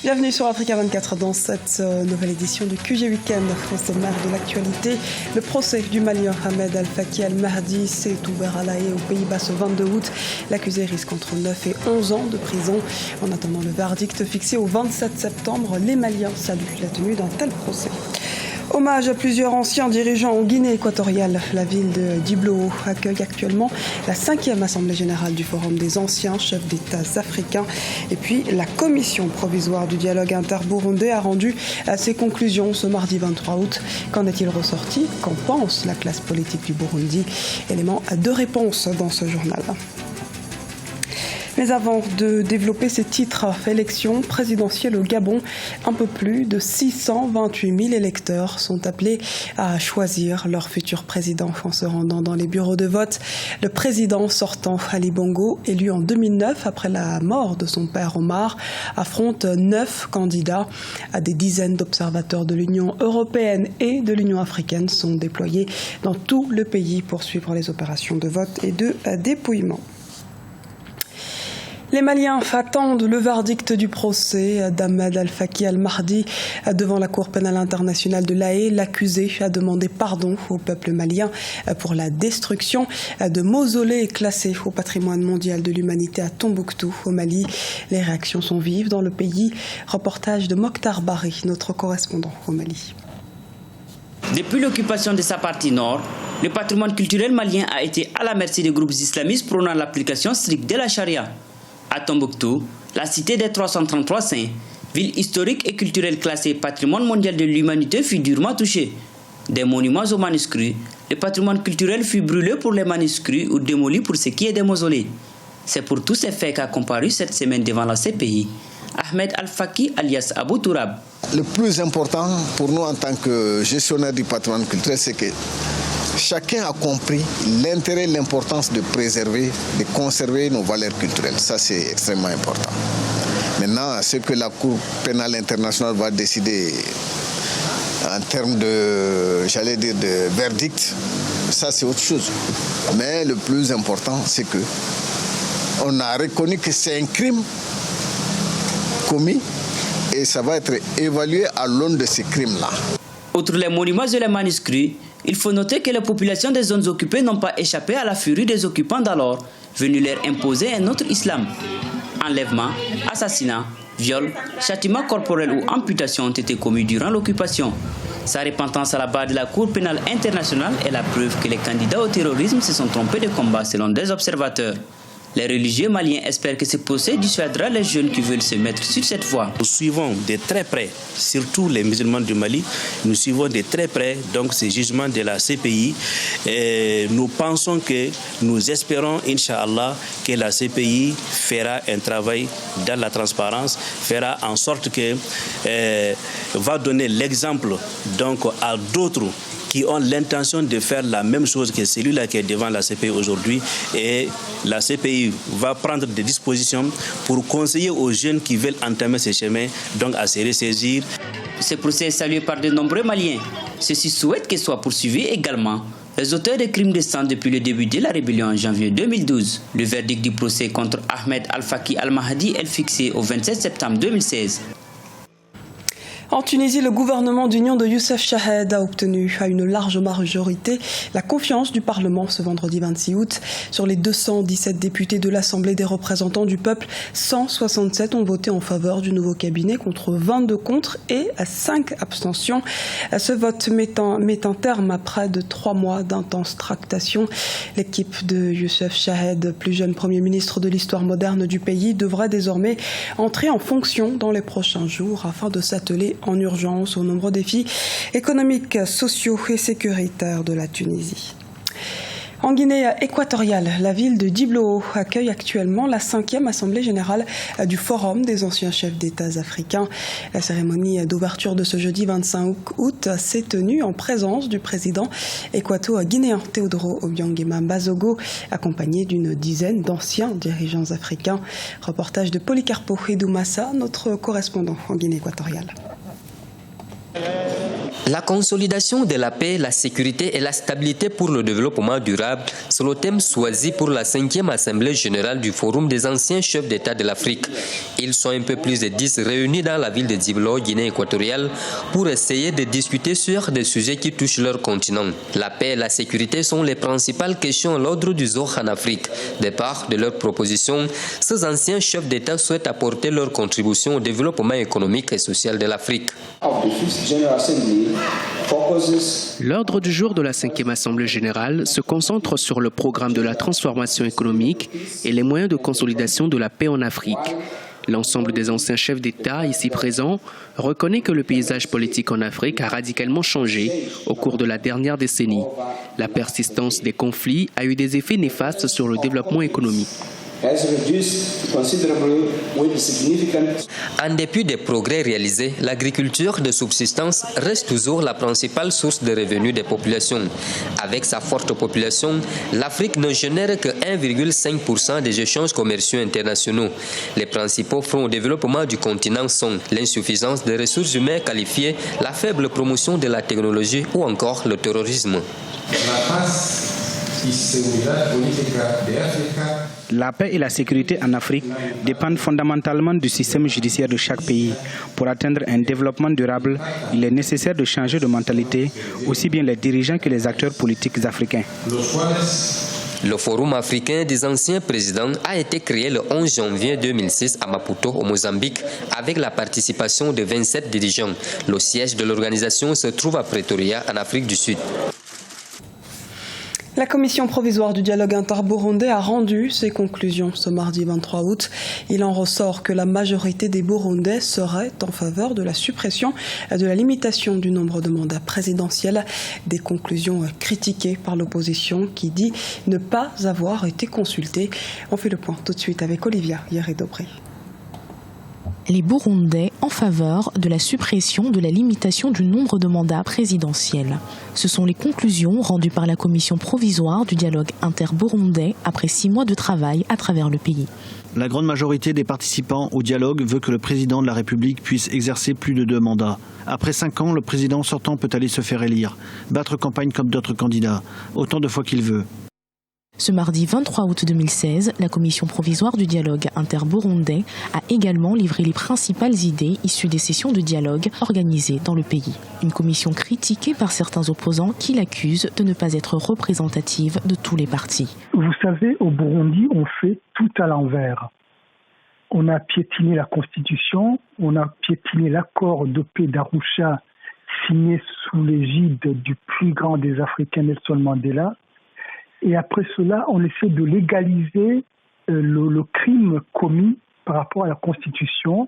Bienvenue sur Africa 24 dans cette nouvelle édition du QG Weekend. Au sommaire de l'actualité, le procès du Malien Ahmed Al-Faki Al-Mahdi s'est ouvert à La Haye, aux Pays-Bas, ce 22 août. L'accusé risque entre 9 et 11 ans de prison. En attendant le verdict fixé au 27 septembre, les Maliens saluent la tenue d'un tel procès. Hommage à plusieurs anciens dirigeants en Guinée équatoriale. La ville de Diblo accueille actuellement la 5e Assemblée générale du Forum des anciens chefs d'État africains. Et puis, la commission provisoire du dialogue inter-burundais a rendu ses conclusions ce mardi 23 août. Qu'en est-il ressorti? Qu'en pense la classe politique du Burundi? Élément de réponse dans ce journal. Mais avant de développer ces titres, élection présidentielle au Gabon, un peu plus de 628 000 électeurs sont appelés à choisir leur futur président en se rendant dans les bureaux de vote. Le président sortant, Ali Bongo, élu en 2009 après la mort de son père Omar, affronte 9 candidats. Des dizaines d'observateurs de l'Union européenne et de l'Union africaine sont déployés dans tout le pays pour suivre les opérations de vote et de dépouillement. Les Maliens attendent le verdict du procès d'Ahmed Al-Faki Al-Mahdi devant la Cour pénale internationale de La Haye. L'accusé a demandé pardon au peuple malien pour la destruction de mausolées classés au patrimoine mondial de l'humanité à Tombouctou, au Mali. Les réactions sont vives dans le pays. Reportage de Mokhtar Bari, notre correspondant au Mali. Depuis l'occupation de sa partie nord, le patrimoine culturel malien a été à la merci des groupes islamistes prônant l'application stricte de la charia. À Tombouctou, la cité des 333 saints, ville historique et culturelle classée patrimoine mondial de l'humanité, fut durement touchée. Des monuments aux manuscrits, le patrimoine culturel fut brûlé pour les manuscrits ou démoli pour ce qui est des mausolées. C'est pour tous ces faits qu'a comparu cette semaine devant la CPI Ahmed Al-Faki alias Abou Tourab. Le plus important pour nous en tant que gestionnaire du patrimoine culturel, c'est que chacun a compris l'intérêt et l'importance de préserver, de conserver nos valeurs culturelles. Ça, c'est extrêmement important. Maintenant, ce que la Cour pénale internationale va décider en termes de, de verdict, ça, c'est autre chose. Mais le plus important, c'est que on a reconnu que c'est un crime commis et ça va être évalué à l'aune de ces crimes-là. Outre les monuments et les manuscrits, il faut noter que les populations des zones occupées n'ont pas échappé à la furie des occupants d'alors, venus leur imposer un autre islam. Enlèvements, assassinats, viols, châtiments corporels ou amputations ont été commis durant l'occupation. Sa repentance à la barre de la Cour pénale internationale est la preuve que les candidats au terrorisme se sont trompés de combat selon des observateurs. Les religieux maliens espèrent que ce procès dissuadera les jeunes qui veulent se mettre sur cette voie. Nous suivons de très près, surtout les musulmans du Mali, nous suivons de très près donc ces jugements de la CPI. Et nous pensons que, nous espérons, Inch'Allah, que la CPI fera un travail dans la transparence, fera en sorte que va donner l'exemple donc à d'autres qui ont l'intention de faire la même chose que celui-là qui est devant la CPI aujourd'hui. Et la CPI va prendre des dispositions pour conseiller aux jeunes qui veulent entamer ce chemin, donc à se ressaisir. Ce procès est salué par de nombreux Maliens. Ceux-ci souhaitent qu'il soit poursuivi également les auteurs des crimes de sang depuis le début de la rébellion en janvier 2012. Le verdict du procès contre Ahmed Al-Faki Al-Mahdi est fixé au 27 septembre 2016. En Tunisie, le gouvernement d'union de Youssef Chahed a obtenu à une large majorité la confiance du Parlement ce vendredi 26 août. Sur les 217 députés de l'Assemblée des représentants du peuple, 167 ont voté en faveur du nouveau cabinet contre 22 contre et 5 abstentions. Ce vote met un terme à près de 3 mois d'intenses tractations. L'équipe de Youssef Chahed, plus jeune Premier ministre de l'histoire moderne du pays, devrait désormais entrer en fonction dans les prochains jours afin de s'atteler en urgence aux nombreux défis économiques, sociaux et sécuritaires de la Tunisie. En Guinée équatoriale, la ville de Diblo accueille actuellement la 5e Assemblée générale du Forum des anciens chefs d'État africains. La cérémonie d'ouverture de ce jeudi 25 août s'est tenue en présence du président équato-guinéen Teodoro Obiang Bazogo, accompagné d'une dizaine d'anciens dirigeants africains. Reportage de Policarpo Edoumassa, notre correspondant en Guinée équatoriale. La consolidation de la paix, la sécurité et la stabilité pour le développement durable, c'est le thème choisi pour la 5e Assemblée générale du Forum des anciens chefs d'État de l'Afrique. Ils sont un peu plus de 10 réunis dans la ville de Djiblo, Guinée équatoriale, pour essayer de discuter sur des sujets qui touchent leur continent. La paix et la sécurité sont les principales questions à l'ordre du jour en Afrique. De part de leurs propositions, ces anciens chefs d'État souhaitent apporter leur contribution au développement économique et social de l'Afrique. L'ordre du jour de la 5e Assemblée générale se concentre sur le programme de la transformation économique et les moyens de consolidation de la paix en Afrique. L'ensemble des anciens chefs d'État ici présents reconnaît que le paysage politique en Afrique a radicalement changé au cours de la dernière décennie. La persistance des conflits a eu des effets néfastes sur le développement économique. En dépit des progrès réalisés, l'agriculture de subsistance reste toujours la principale source de revenus des populations. Avec sa forte population, l'Afrique ne génère que 1,5% des échanges commerciaux internationaux. Les principaux freins au développement du continent sont l'insuffisance des ressources humaines qualifiées, la faible promotion de la technologie ou encore le terrorisme. La paix et la sécurité en Afrique dépendent fondamentalement du système judiciaire de chaque pays. Pour atteindre un développement durable, il est nécessaire de changer de mentalité, aussi bien les dirigeants que les acteurs politiques africains. Le Forum africain des anciens présidents a été créé le 11 janvier 2006 à Maputo, au Mozambique, avec la participation de 27 dirigeants. Le siège de l'organisation se trouve à Pretoria, en Afrique du Sud. La commission provisoire du dialogue inter-burundais a rendu ses conclusions ce mardi 23 août. Il en ressort que la majorité des Burundais serait en faveur de la suppression de la limitation du nombre de mandats présidentiels. Des conclusions critiquées par l'opposition qui dit ne pas avoir été consultée. On fait le point tout de suite avec Olivia Yéré-Dobré. Les Burundais en faveur de la suppression de la limitation du nombre de mandats présidentiels. Ce sont les conclusions rendues par la commission provisoire du dialogue inter-burundais après 6 mois de travail à travers le pays. La grande majorité des participants au dialogue veut que le président de la République puisse exercer plus de 2 mandats. Après 5 ans, le président sortant peut aller se faire élire, battre campagne comme d'autres candidats, autant de fois qu'il veut. Ce mardi 23 août 2016, la commission provisoire du dialogue inter-burundais a également livré les principales idées issues des sessions de dialogue organisées dans le pays. Une commission critiquée par certains opposants qui l'accusent de ne pas être représentative de tous les partis. Vous savez, au Burundi, on fait tout à l'envers. On a piétiné la Constitution, on a piétiné l'accord de paix d'Arusha signé sous l'égide du plus grand des Africains, Nelson Mandela. Et après cela, on essaie de légaliser le crime commis par rapport à la Constitution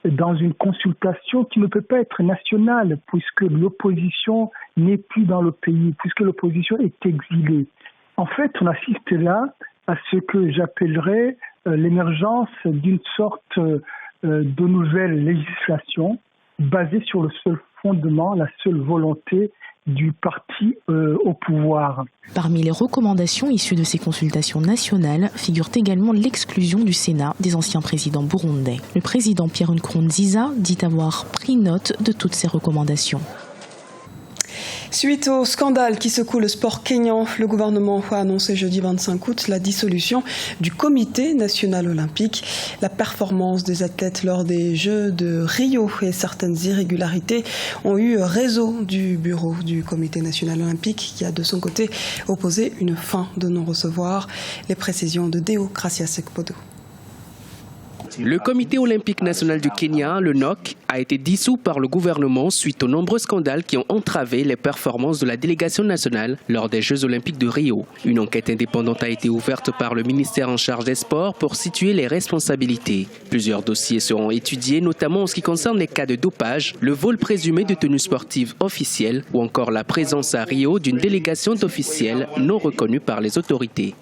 dans une consultation qui ne peut pas être nationale puisque l'opposition n'est plus dans le pays, puisque l'opposition est exilée. En fait, on assiste là à ce que j'appellerais l'émergence d'une sorte de nouvelle législation basée sur le seul fondement, la seule volonté du parti au pouvoir. Parmi les recommandations issues de ces consultations nationales figure également l'exclusion du Sénat des anciens présidents burundais. Le président Pierre Nkurunziza dit avoir pris note de toutes ces recommandations. Suite au scandale qui secoue le sport kényan, le gouvernement a annoncé jeudi 25 août la dissolution du Comité national olympique. La performance des athlètes lors des Jeux de Rio et certaines irrégularités ont eu raison du bureau du Comité national olympique qui a de son côté opposé une fin de non-recevoir. Les précisions de Deo Gracia Sekpodo. Le Comité olympique national du Kenya, le NOC, a été dissous par le gouvernement suite aux nombreux scandales qui ont entravé les performances de la délégation nationale lors des Jeux olympiques de Rio. Une enquête indépendante a été ouverte par le ministère en charge des sports pour situer les responsabilités. Plusieurs dossiers seront étudiés, notamment en ce qui concerne les cas de dopage, le vol présumé de tenues sportives officielles ou encore la présence à Rio d'une délégation d'officiels non reconnue par les autorités.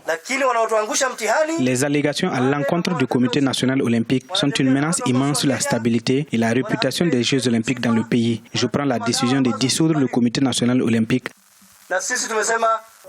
Les allégations à l'encontre du Comité national olympique sont une menace immense sur la stabilité et la réputation des Jeux olympiques dans le pays. Je prends la décision de dissoudre le Comité national olympique.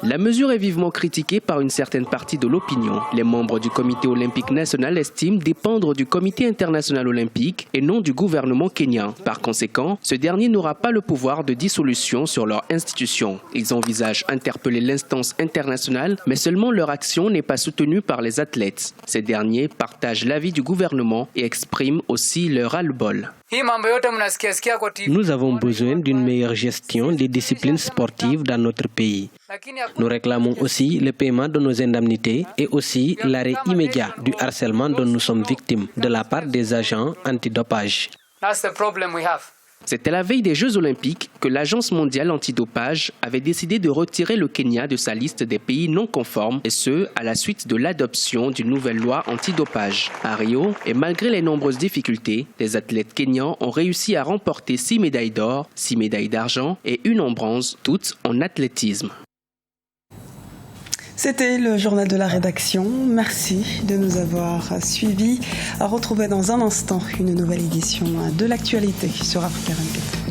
La mesure est vivement critiquée par une certaine partie de l'opinion. Les membres du Comité olympique national estiment dépendre du Comité international olympique et non du gouvernement kenyan. Par conséquent, ce dernier n'aura pas le pouvoir de dissolution sur leur institution. Ils envisagent interpeller l'instance internationale, mais seulement leur action n'est pas soutenue par les athlètes. Ces derniers partagent l'avis du gouvernement et expriment aussi leur ras-le-bol. Nous avons besoin d'une meilleure gestion des disciplines sportives dans notre pays. Nous réclamons aussi le paiement de nos indemnités et aussi l'arrêt immédiat du harcèlement dont nous sommes victimes de la part des agents antidopage. C'était la veille des Jeux olympiques que l'Agence mondiale antidopage avait décidé de retirer le Kenya de sa liste des pays non conformes, et ce, à la suite de l'adoption d'une nouvelle loi antidopage. À Rio, et malgré les nombreuses difficultés, les athlètes kenyans ont réussi à remporter 6 médailles d'or, 6 médailles d'argent et 1 en bronze, toutes en athlétisme. C'était le journal de la rédaction. Merci de nous avoir suivis. À retrouver dans un instant une nouvelle édition de l'actualité sur Africa 24.